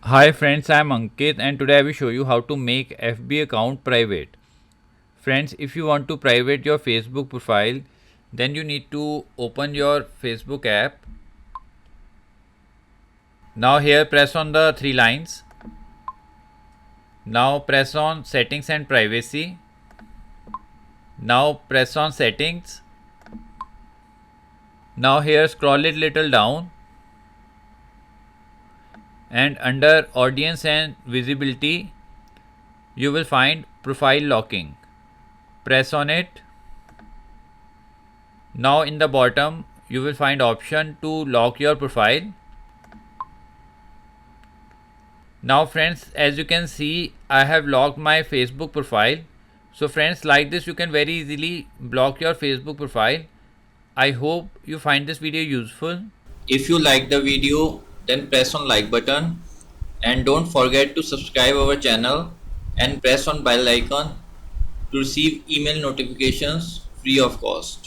Hi friends, I am Ankit and today I will show you how to make FB account private. Friends, if you want to private your Facebook profile, then you need to open your Facebook app. Now here press on the three lines. Now press on settings and privacy. Now press on settings. Now here scroll it little down and under audience and visibility you will find profile locking. Press on it. Now in the bottom you will find option to lock your profile. Now friends, as you can see, I have locked my Facebook profile. So friends, like this you can very easily block your Facebook profile. I hope you find this video useful. If you like the video, then press on like button and don't forget to subscribe our channel and press on bell icon to receive email notifications free of cost.